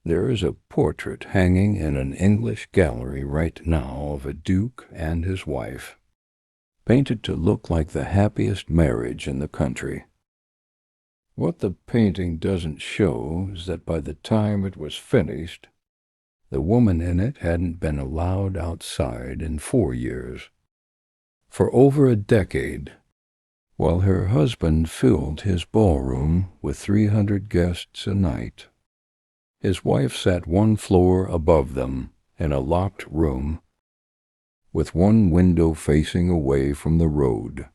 There is a portrait hanging in an English gallery right now of a duke and his wife, painted to look like the happiest marriage in the country. What the painting doesn't show is that by the time it was finished, the woman in it hadn't been allowed outside in 4 years. For over a decade, while her husband filled his ballroom with 300 guests a night, his wife sat one floor above them in a locked room with one window facing away from the road,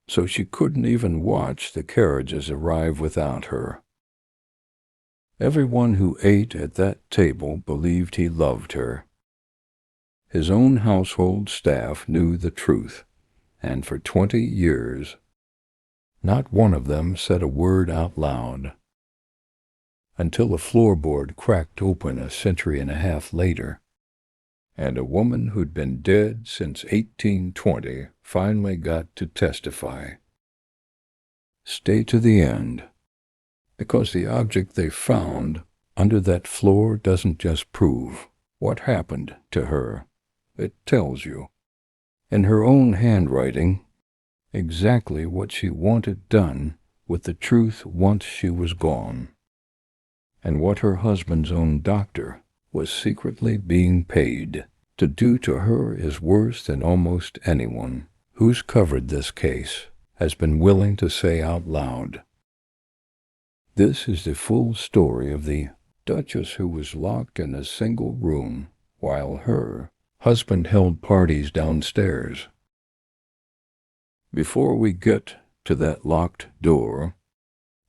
so she couldn't even watch the carriages arrive without her. Everyone who ate at that table believed he loved her. His own household staff knew the truth, and for 20 years, not one of them said a word out loud, until the floorboard cracked open a century and a half later, and a woman who'd been dead since 1820 finally got to testify. Stay to the end, because the object they found under that floor doesn't just prove what happened to her. It tells you, in her own handwriting, exactly what she wanted done with the truth once she was gone, and what her husband's own doctor was secretly being paid to do to her is worse than almost anyone who's covered this case has been willing to say out loud. This is the full story of the Duchess who was locked in a single room while her husband held parties downstairs. Before we get to that locked door,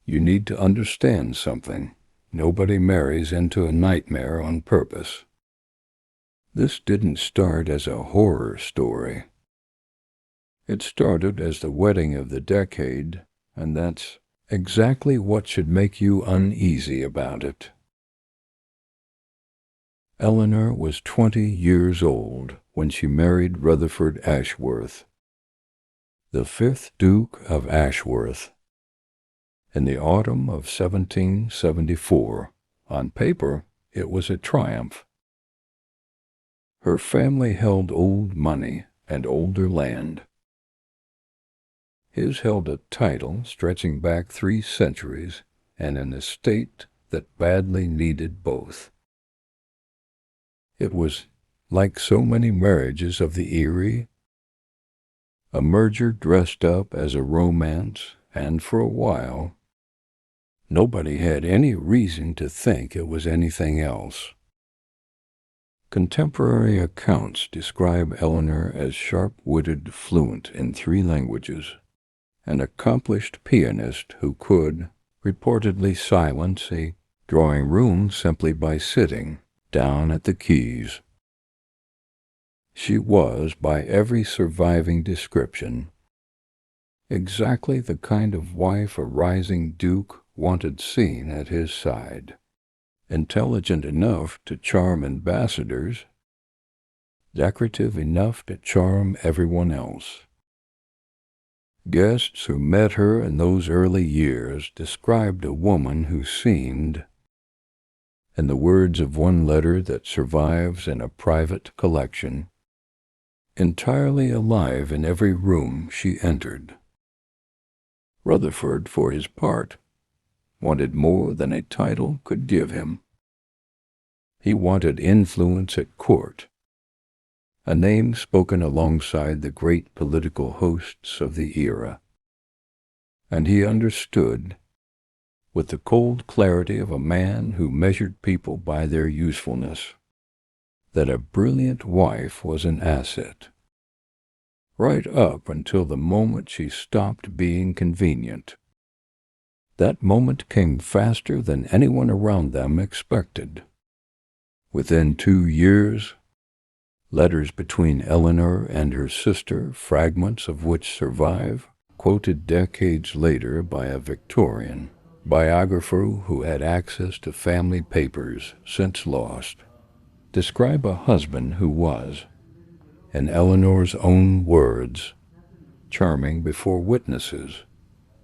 you need to understand something. Nobody marries into a nightmare on purpose. This didn't start as a horror story. It started as the wedding of the decade, and that's exactly what should make you uneasy about it. Eleanor was 20 years old when she married Rutherford Ashworth, the 5th Duke of Ashworth. In the autumn of 1774, on paper, it was a triumph. Her family held old money and older land. His held a title stretching back 3 centuries and an estate that badly needed both. It was like so many marriages of the Erie, a merger dressed up as a romance, and for a while, nobody had any reason to think it was anything else. Contemporary accounts describe Eleanor as sharp-witted, fluent in 3 languages, an accomplished pianist who could reportedly silence a drawing room simply by sitting down at the keys. She was, by every surviving description, exactly the kind of wife a rising duke wanted seen at his side. Intelligent enough to charm ambassadors, decorative enough to charm everyone else. Guests who met her in those early years described a woman who seemed, in the words of one letter that survives in a private collection, entirely alive in every room she entered. Rutherford, for his part, wanted more than a title could give him. He wanted influence at court, a name spoken alongside the great political hosts of the era. And he understood, with the cold clarity of a man who measured people by their usefulness, that a brilliant wife was an asset, right up until the moment she stopped being convenient. That moment came faster than anyone around them expected. Within 2 years, letters between Eleanor and her sister, fragments of which survive, quoted decades later by a Victorian biographer who had access to family papers since lost, describe a husband who was, in Eleanor's own words, charming before witnesses,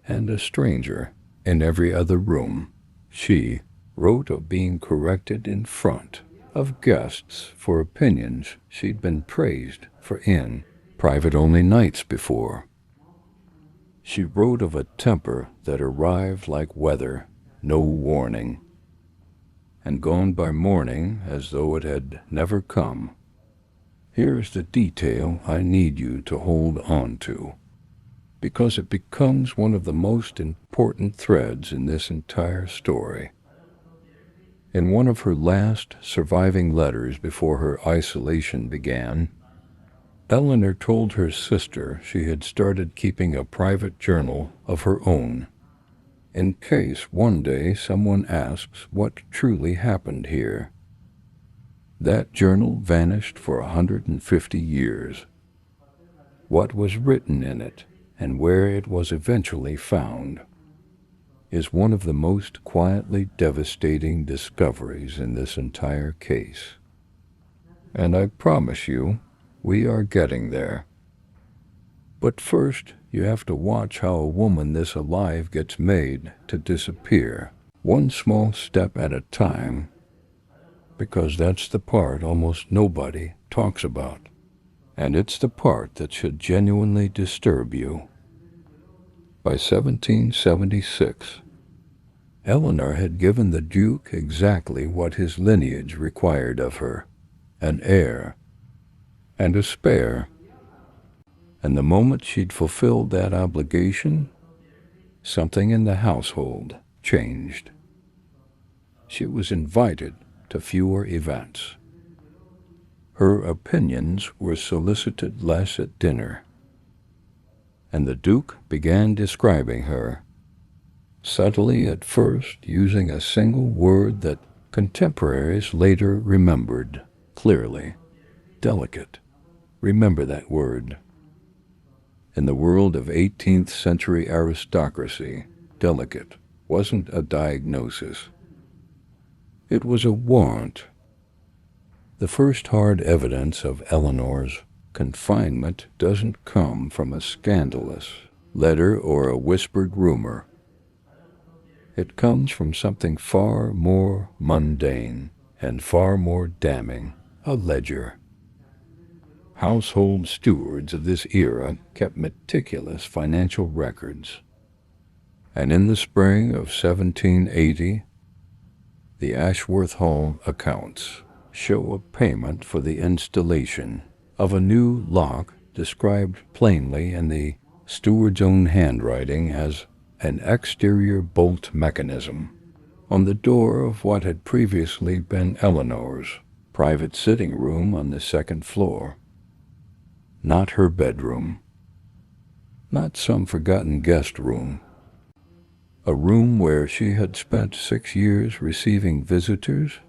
and a stranger in every other room. She wrote of being corrected in front of guests for opinions she'd been praised for in private-only nights before. She wrote of a temper that arrived like weather, no warning, and gone by morning as though it had never come. Here's the detail I need you to hold on to, because it becomes one of the most important threads in this entire story. In one of her last surviving letters before her isolation began, Eleanor told her sister she had started keeping a private journal of her own, in case one day someone asks what truly happened here. That journal vanished for 150 years. What was written in it, and where it was eventually found, is one of the most quietly devastating discoveries in this entire case. And I promise you, we are getting there. But first, you have to watch how a woman this alive gets made to disappear, one small step at a time, because that's the part almost nobody talks about. And it's the part that should genuinely disturb you. By 1776, Eleanor had given the Duke exactly what his lineage required of her, an heir and a spare. And the moment she'd fulfilled that obligation, something in the household changed. She was invited to fewer events. Her opinions were solicited less at dinner, and the Duke began describing her, subtly at first using a single word that contemporaries later remembered clearly: delicate. Remember that word. In the world of 18th century aristocracy, delicate wasn't a diagnosis. It was a want. The first hard evidence of Eleanor's confinement doesn't come from a scandalous letter or a whispered rumor. It comes from something far more mundane and far more damning: a ledger. Household stewards of this era kept meticulous financial records, and in the spring of 1780, the Ashworth Hall accounts show a payment for the installation of a new lock described plainly in the steward's own handwriting as an exterior bolt mechanism on the door of what had previously been Eleanor's private sitting room on the second floor. Not her bedroom, not some forgotten guest room, a room where she had spent 6 years receiving visitors,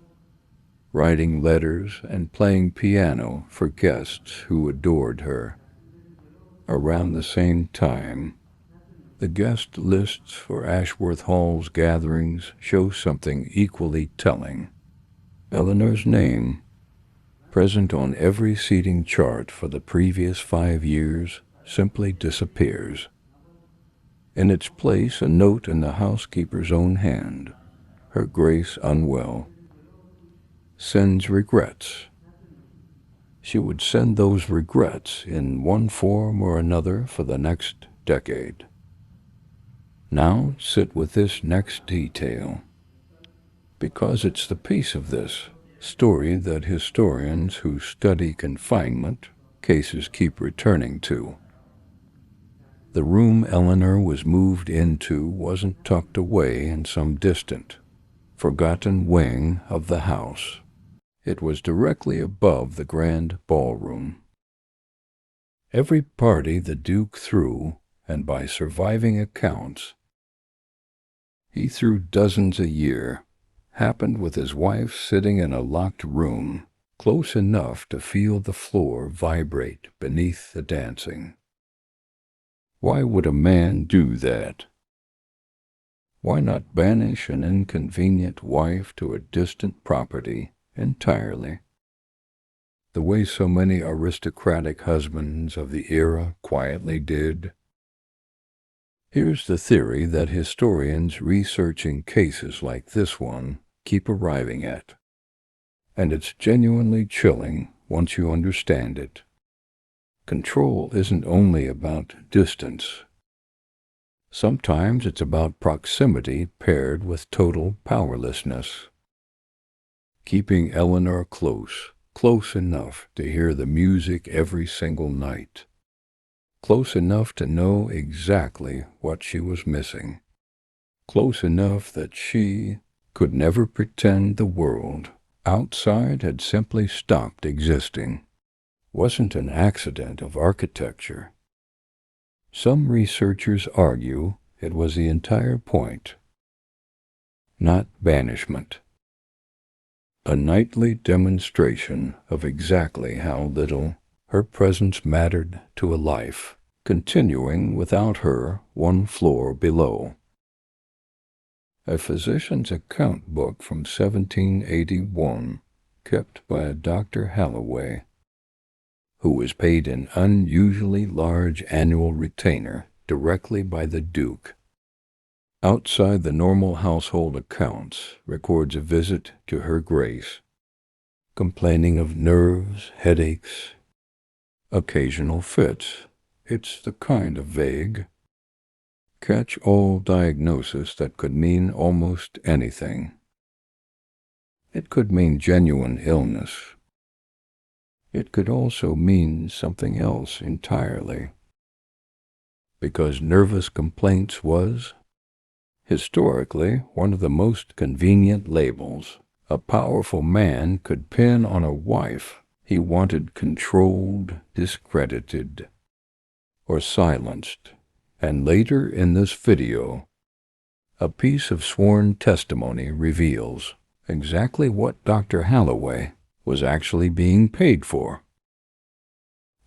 writing letters, and playing piano for guests who adored her. Around the same time, the guest lists for Ashworth Hall's gatherings show something equally telling. Eleanor's name, present on every seating chart for the previous 5 years, simply disappears. In its place, a note in the housekeeper's own hand: Her Grace unwell. Sends regrets. She would send those regrets in one form or another for the next decade. Now sit with this next detail, because it's the piece of this story that historians who study confinement cases keep returning to. The room Eleanor was moved into wasn't tucked away in some distant, forgotten wing of the house. It was directly above the grand ballroom. Every party the Duke threw, and by surviving accounts, he threw dozens a year, happened with his wife sitting in a locked room, close enough to feel the floor vibrate beneath the dancing. Why would a man do that? Why not banish an inconvenient wife to a distant property entirely, the way so many aristocratic husbands of the era quietly did? Here's the theory that historians researching cases like this one keep arriving at. And it's genuinely chilling once you understand it. Control isn't only about distance. Sometimes it's about proximity paired with total powerlessness. Keeping Eleanor close enough to hear the music every single night. Close enough to know exactly what she was missing. Close enough that she could never pretend the world outside had simply stopped existing. Wasn't an accident of architecture. Some researchers argue it was the entire point, not banishment. A nightly demonstration of exactly how little her presence mattered to a life, continuing without her 1 floor below. A physician's account book from 1781, kept by a Dr. Halloway, who was paid an unusually large annual retainer directly by the Duke. Outside the normal household accounts, records a visit to her Grace, complaining of nerves, headaches, occasional fits. It's the kind of vague, catch-all diagnosis that could mean almost anything. It could mean genuine illness. It could also mean something else entirely. Because nervous complaints was, historically, one of the most convenient labels a powerful man could pin on a wife he wanted controlled, discredited, or silenced. And later in this video, a piece of sworn testimony reveals exactly what Dr. Halloway was actually being paid for.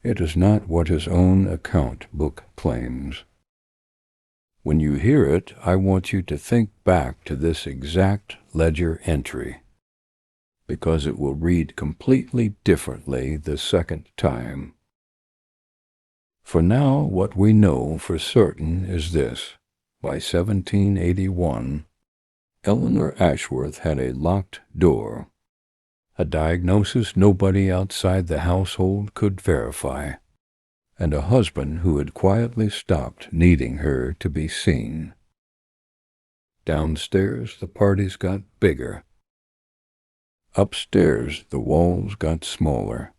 It is not what his own account book claims. When you hear it, I want you to think back to this exact ledger entry, because it will read completely differently the second time. For now, what we know for certain is this. By 1781, Eleanor Ashworth had a locked door, a diagnosis nobody outside the household could verify, and a husband who had quietly stopped needing her to be seen. Downstairs, the parties got bigger. Upstairs, the walls got smaller.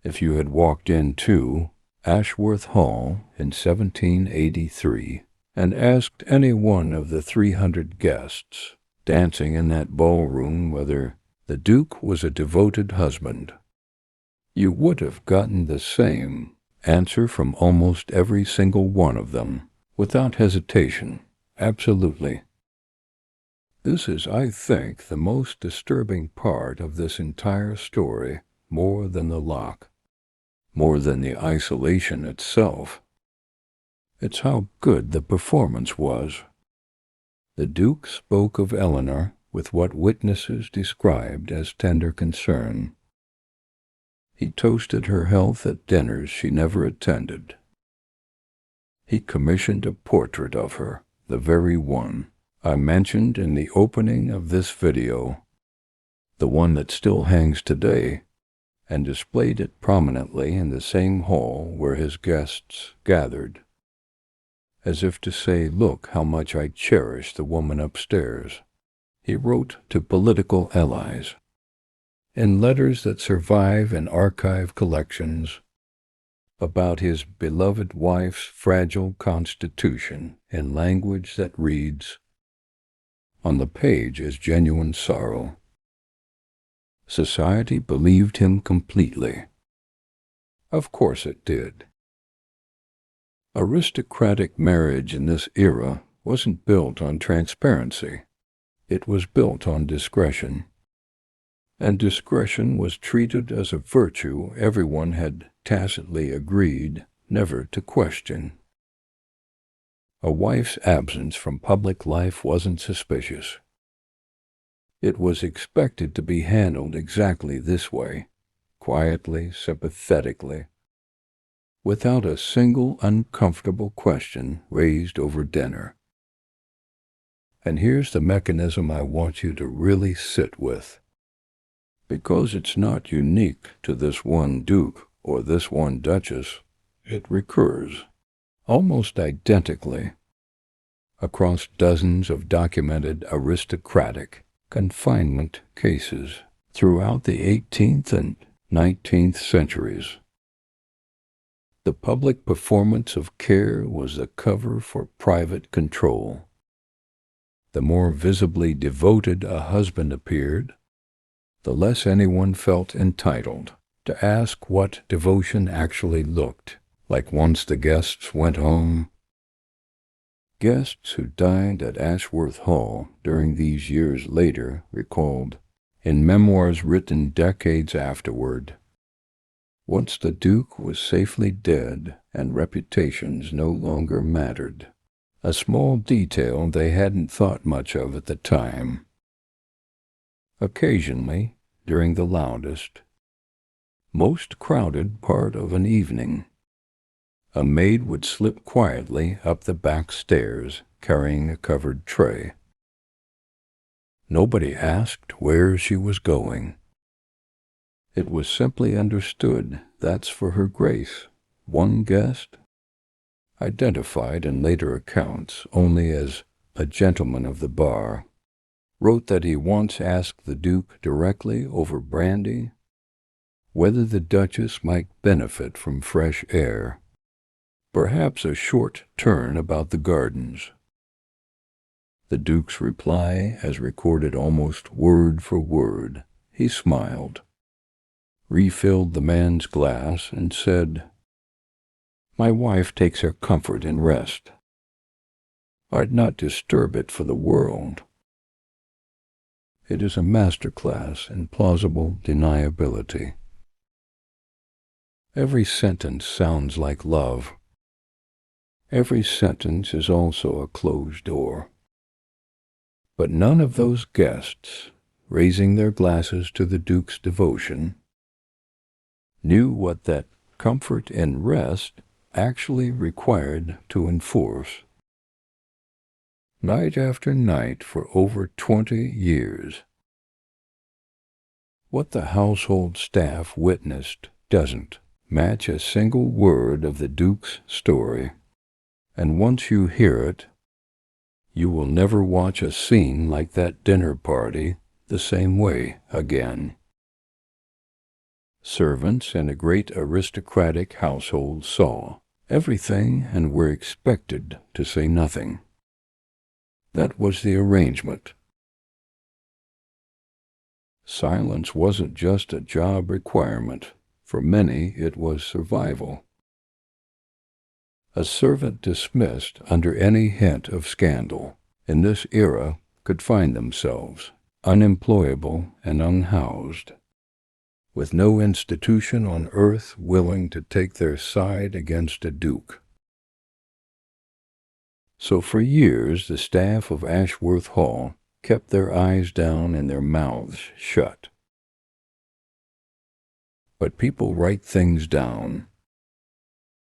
If you had walked into Ashworth Hall in 1783 and asked any one of the 300 guests dancing in that ballroom whether the Duke was a devoted husband, you would have gotten the same answer from almost every single one of them, without hesitation, absolutely. This is, I think, the most disturbing part of this entire story, more than the lock, more than the isolation itself. It's how good the performance was. The Duke spoke of Eleanor with what witnesses described as tender concern. He toasted her health at dinners she never attended. He commissioned a portrait of her, the very one I mentioned in the opening of this video, the one that still hangs today, and displayed it prominently in the same hall where his guests gathered, as if to say, "Look how much I cherish the woman upstairs." He wrote to political allies, in letters that survive in archive collections, about his beloved wife's fragile constitution in language that reads, on the page is genuine sorrow. Society believed him completely. Of course it did. Aristocratic marriage in this era wasn't built on transparency. It was built on discretion. And discretion was treated as a virtue everyone had tacitly agreed never to question. A wife's absence from public life wasn't suspicious. It was expected to be handled exactly this way, quietly, sympathetically, without a single uncomfortable question raised over dinner. And here's the mechanism I want you to really sit with. Because it's not unique to this one duke or this one duchess, it recurs, almost identically, across dozens of documented aristocratic confinement cases throughout the 18th and 19th centuries. The public performance of care was the cover for private control. The more visibly devoted a husband appeared, the less anyone felt entitled to ask what devotion actually looked like once the guests went home. Guests who dined at Ashworth Hall during these years later recalled, in memoirs written decades afterward, once the Duke was safely dead and reputations no longer mattered, a small detail they hadn't thought much of at the time. Occasionally, during the loudest, most crowded part of an evening, a maid would slip quietly up the back stairs carrying a covered tray. Nobody asked where she was going. It was simply understood that's for her grace. One guest, identified in later accounts only as a gentleman of the bar, wrote that he once asked the Duke directly over brandy whether the Duchess might benefit from fresh air, perhaps a short turn about the gardens. The Duke's reply, as recorded almost word for word, he smiled, refilled the man's glass, and said, "My wife takes her comfort in rest. I'd not disturb it for the world." It is a masterclass in plausible deniability. Every sentence sounds like love. Every sentence is also a closed door. But none of those guests, raising their glasses to the Duke's devotion, knew what that comfort and rest actually required to enforce. Night after night for over 20 years. What the household staff witnessed doesn't match a single word of the Duke's story, and once you hear it, you will never watch a scene like that dinner party the same way again. Servants in a great aristocratic household saw everything and were expected to say nothing. That was the arrangement. Silence wasn't just a job requirement. For many, it was survival. A servant dismissed under any hint of scandal in this era could find themselves unemployable and unhoused, with no institution on earth willing to take their side against a duke. So for years the staff of Ashworth Hall kept their eyes down and their mouths shut. But people write things down,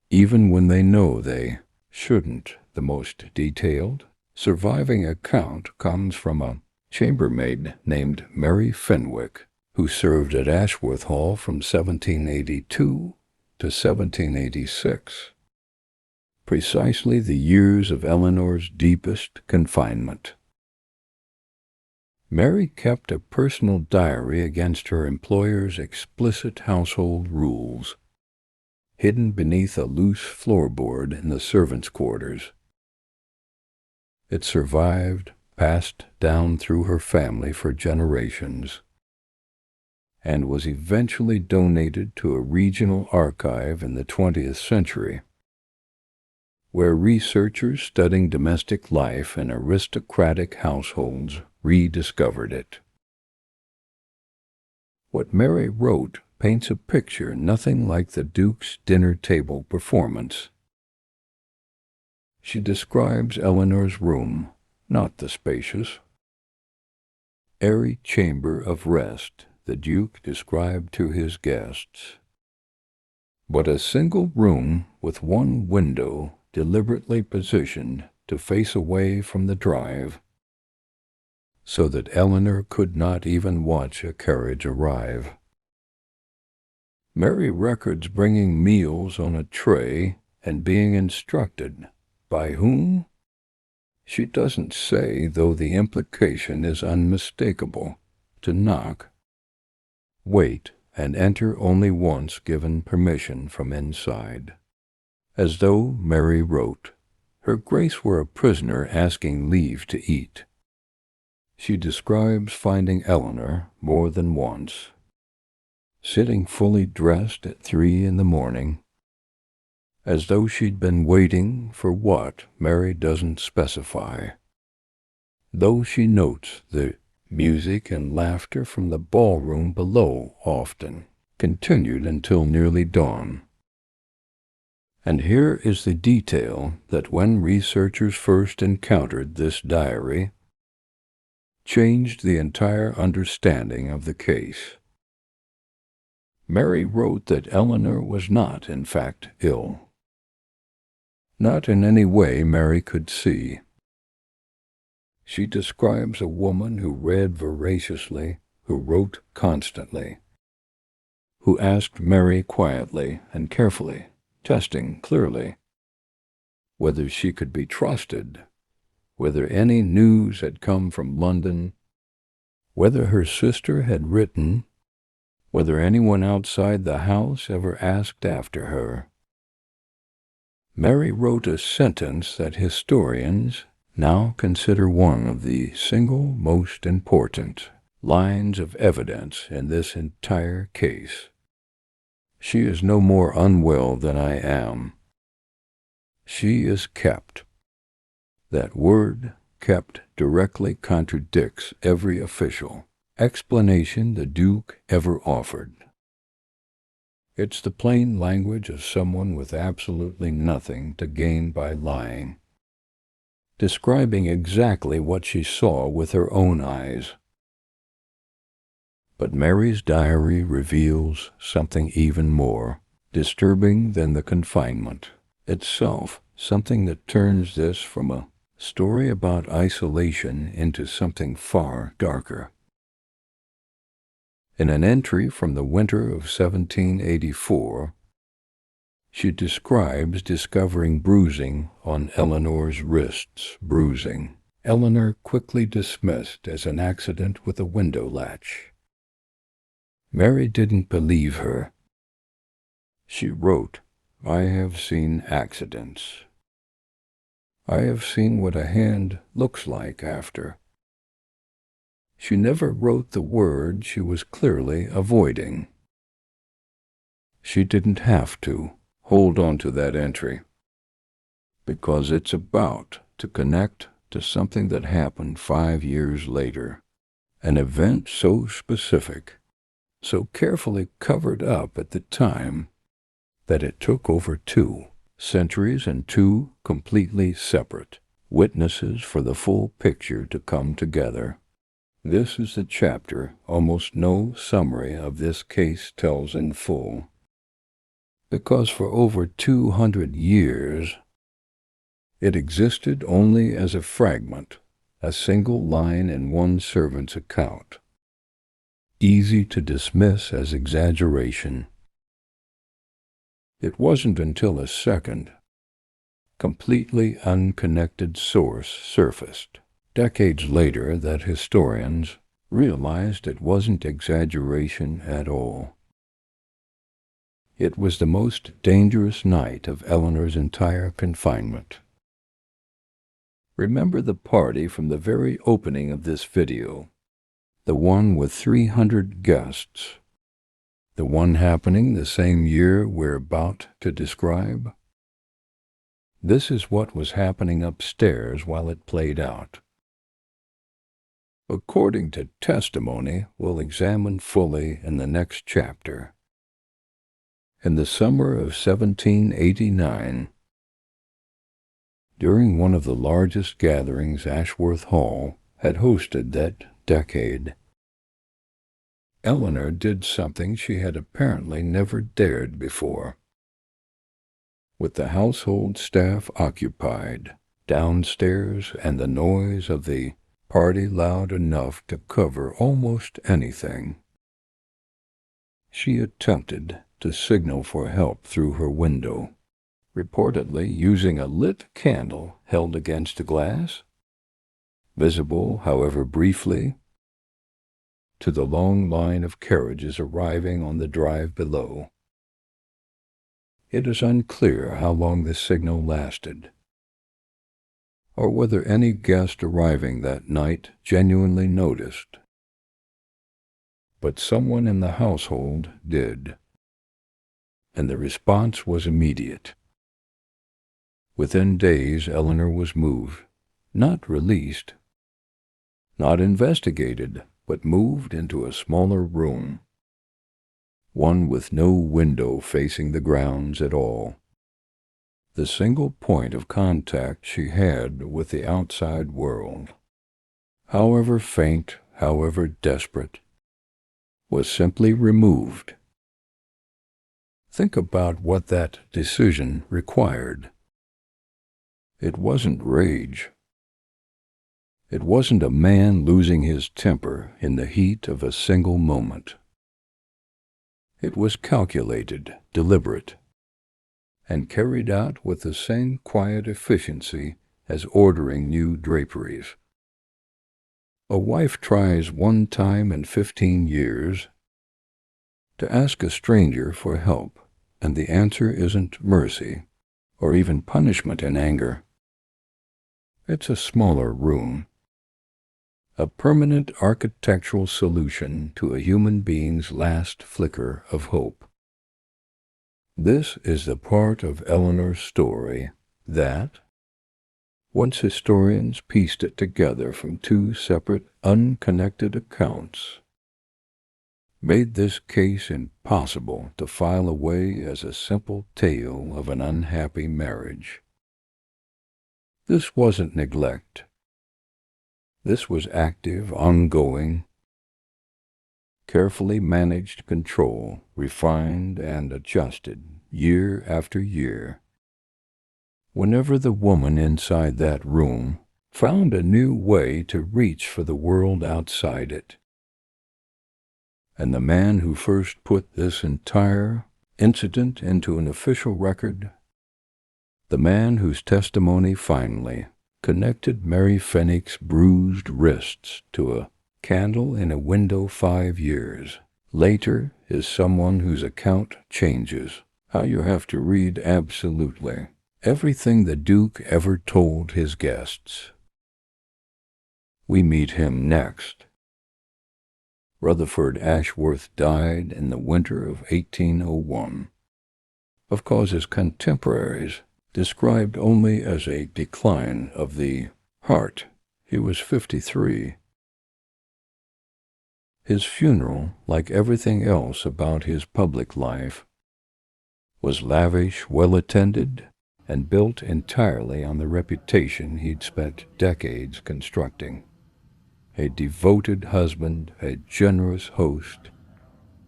even when they know they shouldn't. The most detailed, surviving account comes from a chambermaid named Mary Fenwick, who served at Ashworth Hall from 1782 to 1786, precisely the years of Eleanor's deepest confinement. Mary kept a personal diary against her employer's explicit household rules, hidden beneath a loose floorboard in the servants' quarters. It survived, passed down through her family for generations, and was eventually donated to a regional archive in the 20th century, where researchers studying domestic life in aristocratic households rediscovered it. What Mary wrote paints a picture nothing like the Duke's dinner table performance. She describes Eleanor's room, not the spacious, airy chamber of rest the Duke described to his guests, but a single room with one window deliberately positioned to face away from the drive, so that Eleanor could not even watch a carriage arrive. Mary records bringing meals on a tray and being instructed. By whom? She doesn't say, though the implication is unmistakable, to knock, wait, and enter only once given permission from inside. As though Mary wrote, Her Grace were a prisoner asking leave to eat. She describes finding Eleanor more than once, sitting fully dressed at 3 in the morning, as though she'd been waiting for what Mary doesn't specify, though she notes the music and laughter from the ballroom below often continued until nearly dawn. And here is the detail that when researchers first encountered this diary, changed the entire understanding of the case. Mary wrote that Eleanor was not, in fact, ill. Not in any way Mary could see. She describes a woman who read voraciously, who wrote constantly, who asked Mary quietly and carefully, testing clearly whether she could be trusted, whether any news had come from London, whether her sister had written, whether anyone outside the house ever asked after her. Mary wrote a sentence that historians now consider one of the single most important lines of evidence in this entire case. She is no more unwell than I am. She is kept. That word, kept, directly contradicts every official explanation the Duke ever offered. It's the plain language of someone with absolutely nothing to gain by lying, describing exactly what she saw with her own eyes. But Mary's diary reveals something even more disturbing than the confinement itself, something that turns this from a story about isolation into something far darker. In an entry from the winter of 1784, she describes discovering bruising on Eleanor's wrists, bruising Eleanor quickly dismissed as an accident with a window latch. Mary didn't believe her. She wrote, I have seen accidents. I have seen what a hand looks like after. She never wrote the word she was clearly avoiding. She didn't have to hold on to that entry, because it's about to connect to something that happened 5 years later, an event so specific, so carefully covered up at the time, that it took over 2 centuries and 2 completely separate witnesses for the full picture to come together. This is the chapter almost no summary of this case tells in full, because for over 200 years it existed only as a fragment, a single line in one servant's account, easy to dismiss as exaggeration. It wasn't until a second, completely unconnected source surfaced decades later that historians realized it wasn't exaggeration at all. It was the most dangerous night of Eleanor's entire confinement. Remember the party from the very opening of this video, the one with 300 guests, the one happening the same year we're about to describe? This is what was happening upstairs while it played out. According to testimony we'll examine fully in the next chapter. In the summer of 1789, during one of the largest gatherings Ashworth Hall had hosted that decade, Eleanor did something she had apparently never dared before. With the household staff occupied, downstairs and the noise of the party loud enough to cover almost anything. She attempted to signal for help through her window, reportedly using a lit candle held against a glass, visible, however briefly, to the long line of carriages arriving on the drive below. It is unclear how long this signal lasted, or whether any guest arriving that night genuinely noticed. But someone in the household did, and the response was immediate. Within days, Eleanor was moved, not released, not investigated, but moved into a smaller room, one with no window facing the grounds at all. The single point of contact she had with the outside world, however faint, however desperate, was simply removed. Think about what that decision required. It wasn't rage. It wasn't a man losing his temper in the heat of a single moment. It was calculated, deliberate, and carried out with the same quiet efficiency as ordering new draperies. A wife tries one time in 15 years to ask a stranger for help, and the answer isn't mercy or even punishment in anger. It's a smaller room, a permanent architectural solution to a human being's last flicker of hope. This is the part of Eleanor's story that, once historians pieced it together from two separate, unconnected accounts, made this case impossible to file away as a simple tale of an unhappy marriage. This wasn't neglect. This was active, ongoing, carefully managed control, refined and adjusted year after year. Whenever the woman inside that room found a new way to reach for the world outside it, and the man who first put this entire incident into an official record, the man whose testimony finally connected Mary Fenwick's bruised wrists to a candle in a window 5 years later, is someone whose account changes how you have to read absolutely everything the Duke ever told his guests. We meet him next. Rutherford Ashworth died in the winter of 1801, of causes contemporaries described only as a decline of the heart. He was 53. His funeral, like everything else about his public life, was lavish, well-attended, and built entirely on the reputation he'd spent decades constructing. A devoted husband, a generous host,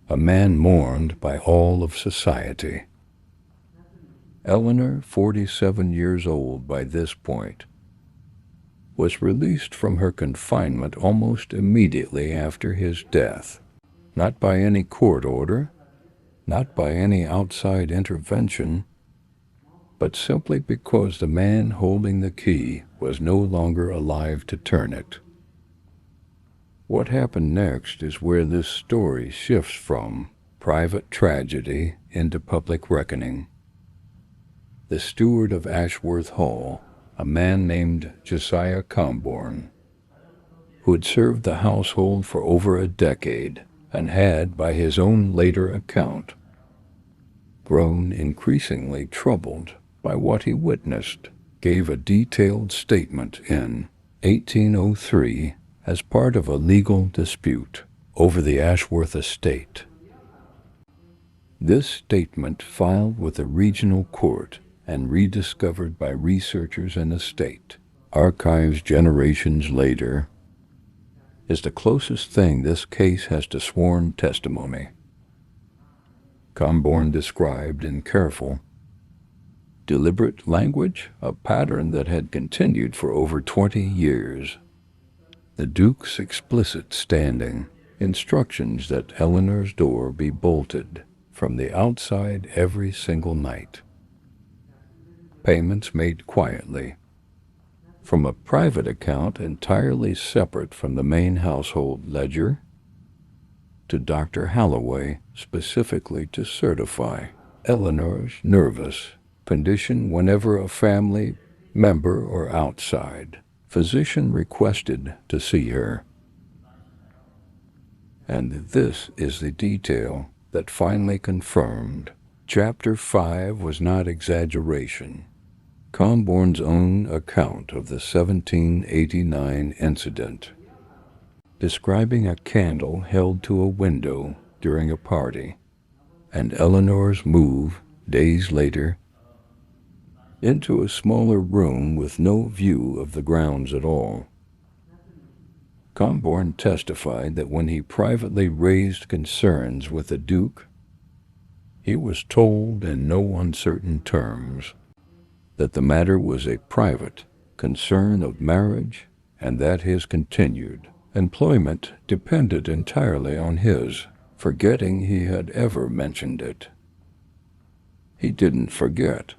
a man mourned by all of society. Eleanor, 47 years old by this point, was released from her confinement almost immediately after his death, not by any court order, not by any outside intervention, but simply because the man holding the key was no longer alive to turn it. What happened next is where this story shifts from private tragedy into public reckoning. The steward of Ashworth Hall, a man named Josiah Comborn, who had served the household for over a decade and had, by his own later account, grown increasingly troubled by what he witnessed, gave a detailed statement in 1803 as part of a legal dispute over the Ashworth estate. This statement, filed with a regional court and rediscovered by researchers in the state, archives generations later, is the closest thing this case has to sworn testimony. Comborn described in careful, deliberate language a pattern that had continued for over 20 years. The Duke's explicit standing, instructions that Eleanor's door be bolted from the outside every single night. Payments made quietly, from a private account entirely separate from the main household ledger, to Dr. Holloway specifically to certify Eleanor's nervous condition whenever a family member or outside physician requested to see her. And this is the detail that finally confirmed Chapter 5 was not exaggeration. Comborne's own account of the 1789 incident, describing a candle held to a window during a party, and Eleanor's move, days later, into a smaller room with no view of the grounds at all. Comborne testified that when he privately raised concerns with the Duke, he was told in no uncertain terms that the matter was a private concern of marriage and that his continued employment depended entirely on his forgetting he had ever mentioned it. He didn't forget.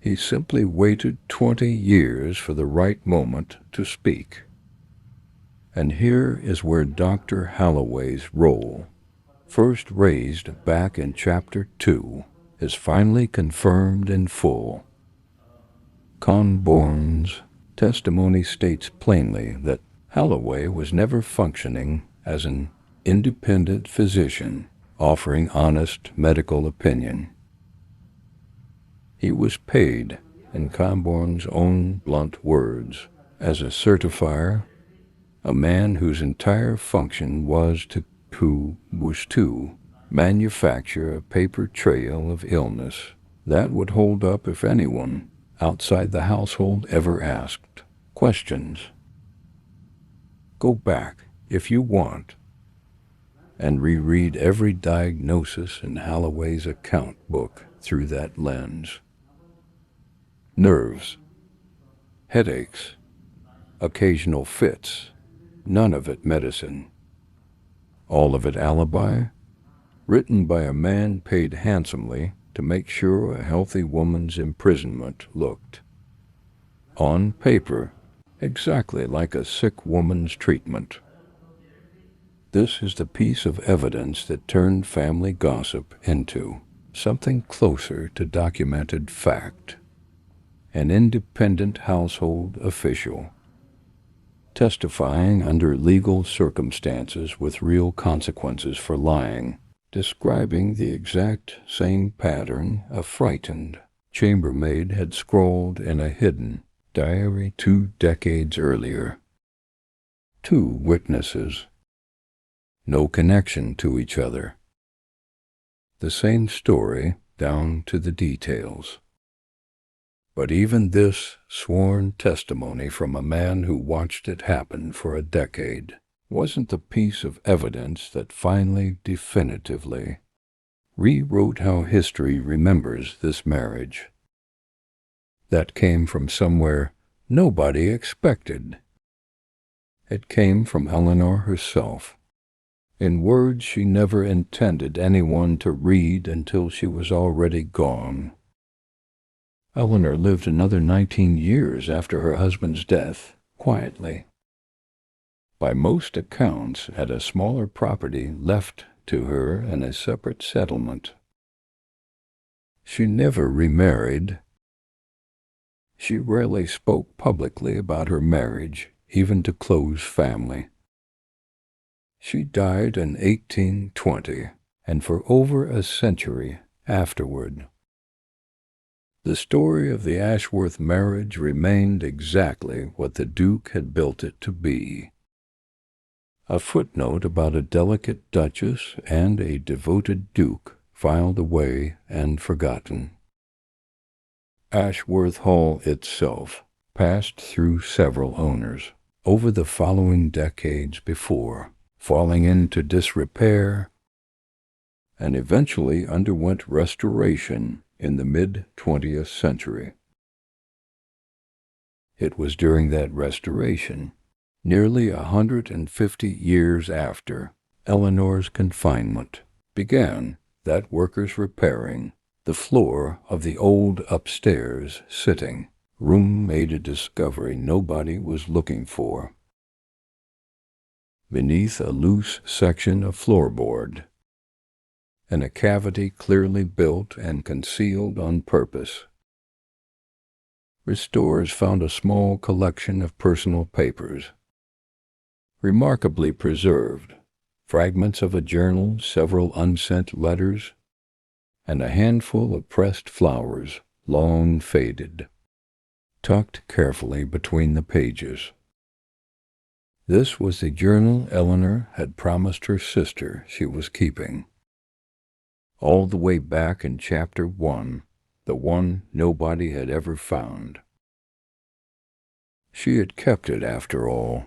He simply waited 20 years for the right moment to speak. And here is where Dr. Holloway's role, first raised back in Chapter 2, is finally confirmed in full. Comborne's testimony states plainly that Holloway was never functioning as an independent physician offering honest medical opinion. He was paid, in Comborne's own blunt words, as a certifier, a man whose entire function was to manufacture a paper trail of illness that would hold up if anyone outside the household ever asked questions. Go back, if you want, and reread every diagnosis in Holloway's account book through that lens. Nerves, headaches, occasional fits, none of it medicine. All of it alibi, written by a man paid handsomely to make sure a healthy woman's imprisonment looked, on paper, exactly like a sick woman's treatment. This is the piece of evidence that turned family gossip into something closer to documented fact. An independent household official, testifying under legal circumstances with real consequences for lying, describing the exact same pattern a frightened chambermaid had scrawled in a hidden diary 2 decades earlier. 2 witnesses, no connection to each other. The same story down to the details. But even this sworn testimony from a man who watched it happen for a decade wasn't the piece of evidence that finally definitively rewrote how history remembers this marriage. That came from somewhere nobody expected. It came from Eleanor herself, in words she never intended anyone to read until she was already gone. Eleanor lived another 19 years after her husband's death, quietly. By most accounts, had a smaller property left to her in a separate settlement. She never remarried. She rarely spoke publicly about her marriage, even to close family. She died in 1820, and for over a century afterward. The story of the Ashworth marriage remained exactly what the Duke had built it to be. A footnote about a delicate duchess and a devoted duke filed away and forgotten. Ashworth Hall itself passed through several owners over the following decades before falling into disrepair and eventually underwent restoration in the mid-20th century. It was during that restoration Nearly 150 years after Eleanor's confinement began, that workers repairing the floor of the old upstairs sitting room made a discovery nobody was looking for. Beneath a loose section of floorboard, in a cavity clearly built and concealed on purpose, restorers found a small collection of personal papers, remarkably preserved, fragments of a journal, several unsent letters, and a handful of pressed flowers, long faded, tucked carefully between the pages. This was the journal Eleanor had promised her sister she was keeping. All the way back in Chapter 1, the one nobody had ever found. She had kept it after all,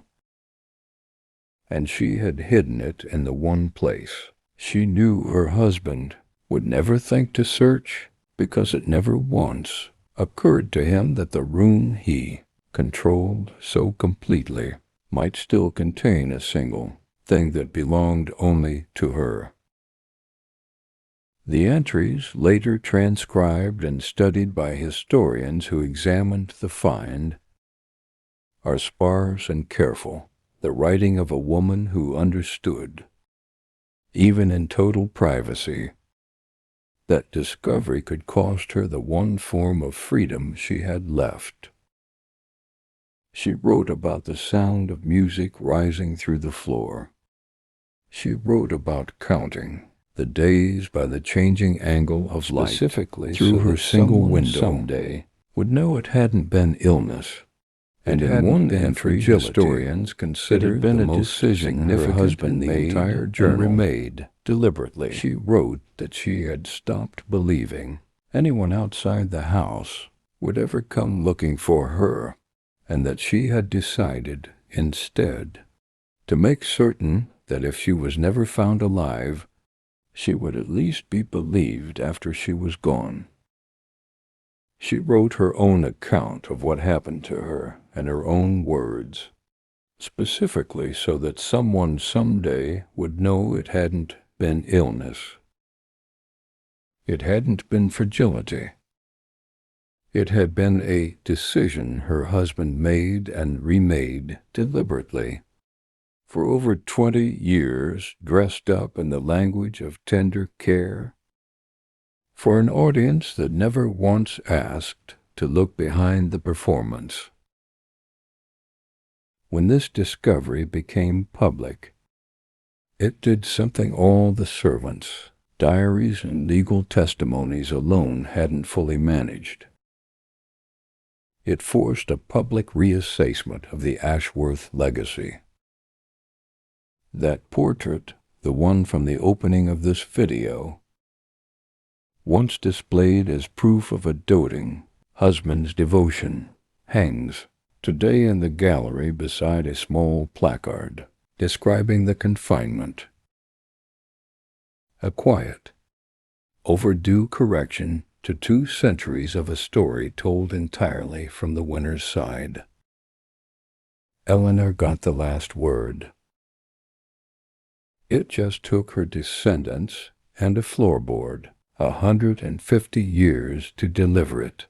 and she had hidden it in the one place she knew her husband would never think to search, because it never once occurred to him that the room he controlled so completely might still contain a single thing that belonged only to her. The entries, later transcribed and studied by historians who examined the find, are sparse and careful, the writing of a woman who understood, even in total privacy, that discovery could cost her the one form of freedom she had left. She wrote about the sound of music rising through the floor. She wrote about counting the days by the changing angle of light, specifically through her single window, someday would know it hadn't been illness. And in one entry, historians considered the most significant her husband in the entire journal made deliberately. She wrote that she had stopped believing anyone outside the house would ever come looking for her, and that she had decided, instead, to make certain that if she was never found alive, she would at least be believed after she was gone. She wrote her own account of what happened to her in her own words, specifically so that someone someday would know it hadn't been illness. It hadn't been fragility. It had been a decision her husband made and remade deliberately, for over 20 years, dressed up in the language of tender care, for an audience that never once asked to look behind the performance. When this discovery became public, it did something all the servants, diaries, and legal testimonies alone hadn't fully managed. It forced a public reassessment of the Ashworth legacy. That portrait, the one from the opening of this video, once displayed as proof of a doting husband's devotion, hangs today in the gallery beside a small placard describing the confinement. A quiet, overdue correction to 2 centuries of a story told entirely from the winner's side. Eleanor got the last word. It just took her descendants and a floorboard 150 years to deliver it.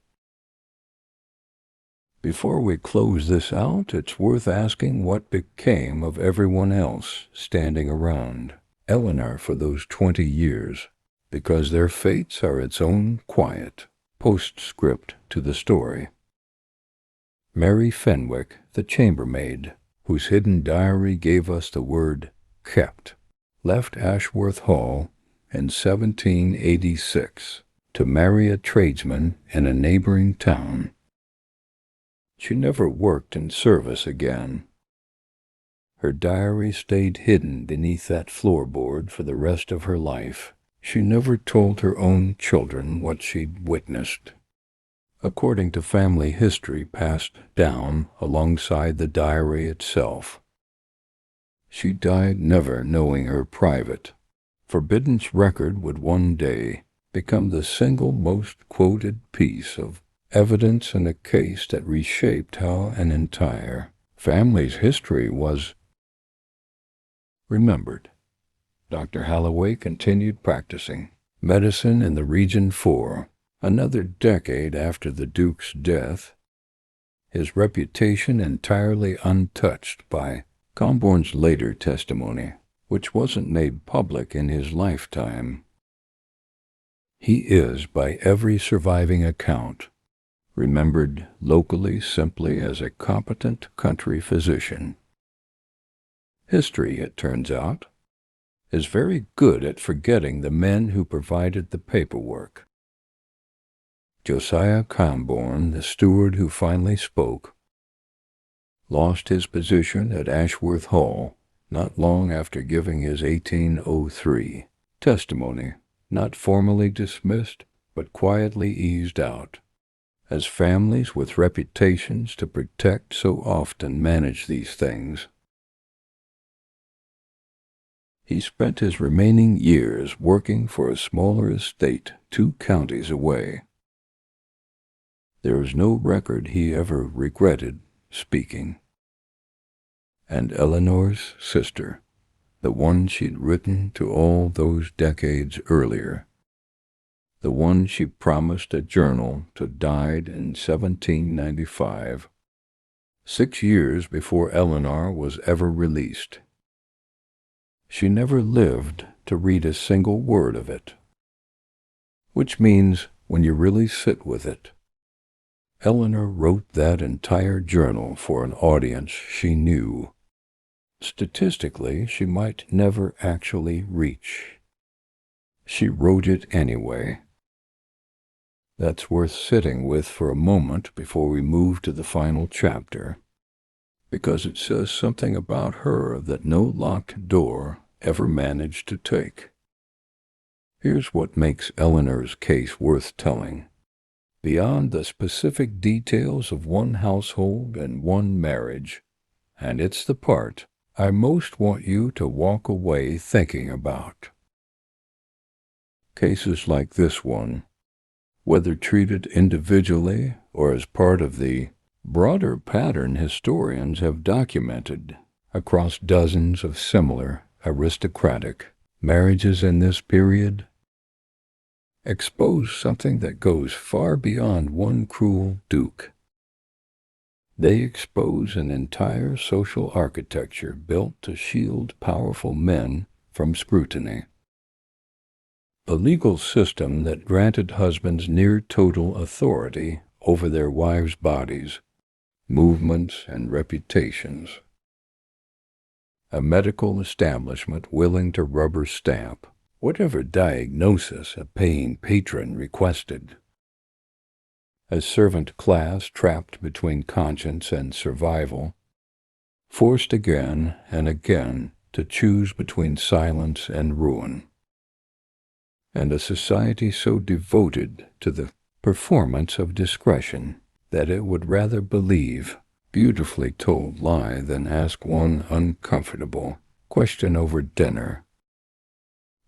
Before we close this out, it's worth asking what became of everyone else standing around Eleanor for those 20 years, because their fates are its own quiet postscript to the story. Mary Fenwick, the chambermaid, whose hidden diary gave us the word kept, left Ashworth Hall in 1786 to marry a tradesman in a neighboring town. She never worked in service again. Her diary stayed hidden beneath that floorboard for the rest of her life. She never told her own children what she'd witnessed. According to family history passed down alongside the diary itself, she died never knowing her private, forbidden record would one day become the single most quoted piece of evidence in a case that reshaped how an entire family's history was remembered. Dr. Holloway continued practicing medicine in the region for another decade after the Duke's death, his reputation entirely untouched by Comborne's later testimony, which wasn't made public in his lifetime. He is, by every surviving account, remembered locally simply as a competent country physician. History, it turns out, is very good at forgetting the men who provided the paperwork. Josiah Comborne, the steward who finally spoke, lost his position at Ashworth Hall not long after giving his 1803 testimony, not formally dismissed, but quietly eased out, as families with reputations to protect so often manage these things. He spent his remaining years working for a smaller estate 2 counties away. There is no record he ever regretted speaking. And Eleanor's sister, the one she'd written to all those decades earlier, the one she promised a journal to, died in 1795, 6 years before Eleanor was ever released. She never lived to read a single word of it, which means, when you really sit with it, Eleanor wrote that entire journal for an audience she knew, statistically, she might never actually reach. She wrote it anyway. That's worth sitting with for a moment before we move to the final chapter, because it says something about her that no locked door ever managed to take. Here's what makes Eleanor's case worth telling. Beyond the specific details of one household and one marriage, and it's the part I most want you to walk away thinking about. Cases like this one, whether treated individually or as part of the broader pattern historians have documented across dozens of similar aristocratic marriages in this period, expose something that goes far beyond one cruel duke. They expose an entire social architecture built to shield powerful men from scrutiny. A legal system that granted husbands near total authority over their wives' bodies, movements, and reputations. A medical establishment willing to rubber stamp whatever diagnosis a paying patron requested. A servant class trapped between conscience and survival, forced again and again to choose between silence and ruin. And a society so devoted to the performance of discretion that it would rather believe beautifully told lie than ask one uncomfortable question over dinner.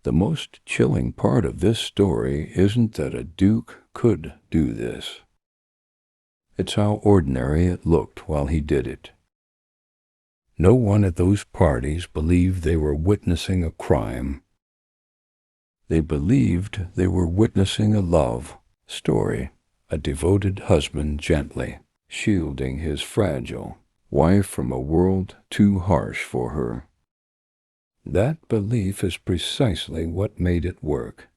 The most chilling part of this story isn't that a duke could do this. It's how ordinary it looked while he did it. No one at those parties believed they were witnessing a crime. They believed they were witnessing a love story, a devoted husband gently shielding his fragile wife from a world too harsh for her. That belief is precisely what made it work.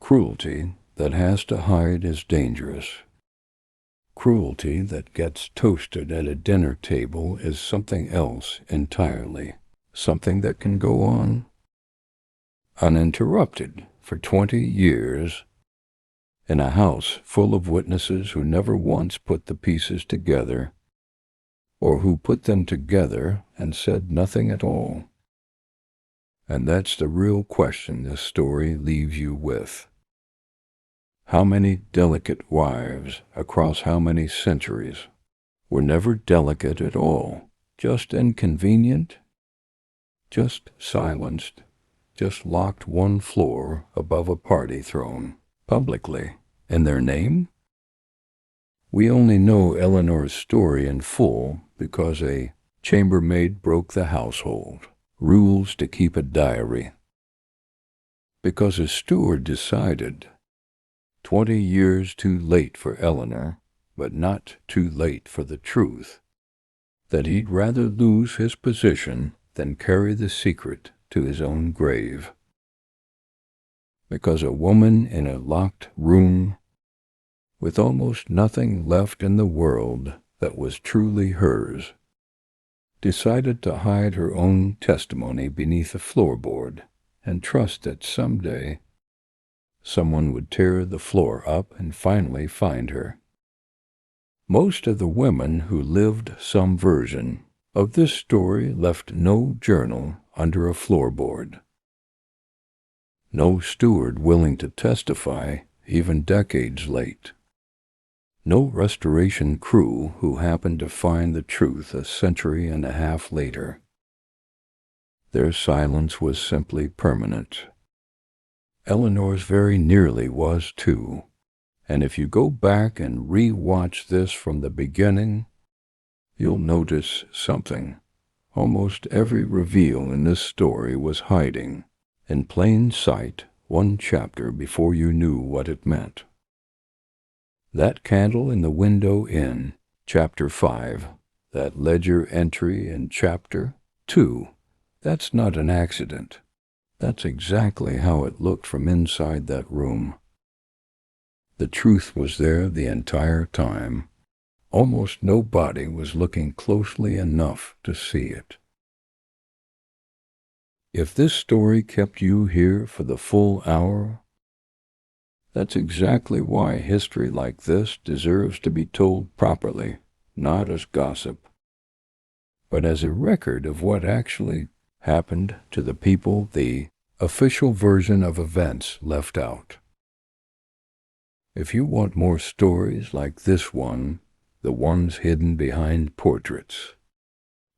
Cruelty that has to hide is dangerous. Cruelty that gets toasted at a dinner table is something else entirely, something that can go on uninterrupted for 20 years in a house full of witnesses who never once put the pieces together, or who put them together and said nothing at all. And that's the real question this story leaves you with. How many delicate wives across how many centuries were never delicate at all, just inconvenient, just silenced, just locked one floor above a party throne, publicly, in their name? We only know Eleanor's story in full because a chambermaid broke the household rules to keep a diary. Because a steward decided, 20 years too late for Eleanor, but not too late for the truth, that he'd rather lose his position than carry the secret to his own grave. Because a woman in a locked room, with almost nothing left in the world that was truly hers, decided to hide her own testimony beneath a floorboard and trust that someday someone would tear the floor up and finally find her. Most of the women who lived some version of this story left no journal under a floorboard. No steward willing to testify even decades late. No restoration crew who happened to find the truth a century and a half later. Their silence was simply permanent. Eleanor's very nearly was too, and if you go back and re-watch this from the beginning, you'll notice something. Almost every reveal in this story was hiding, in plain sight, one chapter before you knew what it meant. That candle in the window in Chapter 5, that ledger entry in Chapter 2, that's not an accident. That's exactly how it looked from inside that room. The truth was there the entire time. Almost nobody was looking closely enough to see it. If this story kept you here for the full hour, that's exactly why history like this deserves to be told properly, not as gossip, but as a record of what actually happened to the people the official version of events left out. If you want more stories like this one, the ones hidden behind portraits,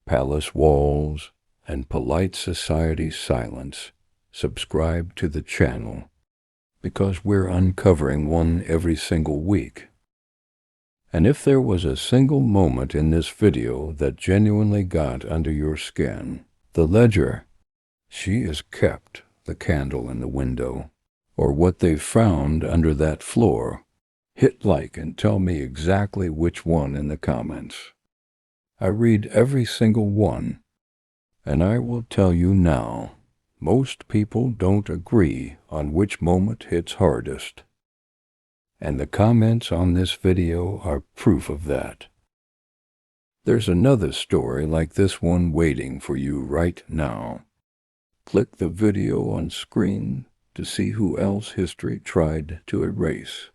palace walls, and polite society silence, subscribe to the channel, because we're uncovering one every single week. And if there was a single moment in this video that genuinely got under your skin, the ledger, she is kept, the candle in the window, or what they found under that floor, hit like and tell me exactly which one in the comments. I read every single one, and I will tell you now, most people don't agree on which moment hits hardest. And the comments on this video are proof of that. There's another story like this one waiting for you right now. Click the video on screen to see who else history tried to erase.